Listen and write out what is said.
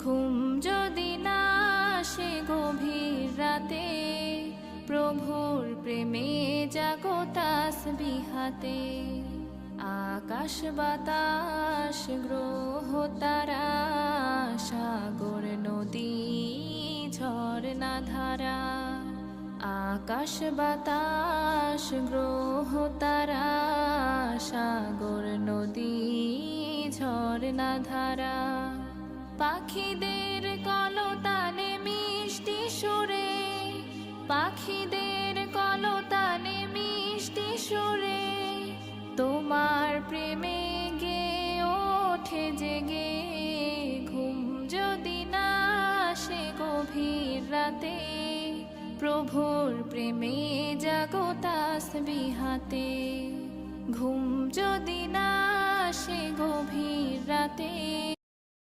ঘুম যদি না আসে গভীর রাতে, প্রভুর প্রেমে জাগো তাসবিহাতে। আকাশ বাতাস গ্রহ তারা, সাগর নদী ঝরনা ধারা। আকাশ বাতাস গ্রহ তারা, সাগর নদী ঝরনা ধারা। পাখিদের কলতানে মিষ্টি সুরে, পাখিদের কলতানে মিষ্টি সুরে, তোমার প্রেমে গে ওঠে জেগে। ঘুম যদি না আসে গভীর রাতে, প্রভুর প্রেমে জাগো তাসবিহাতে। ঘুম যদি না আসে গভীর রাতে,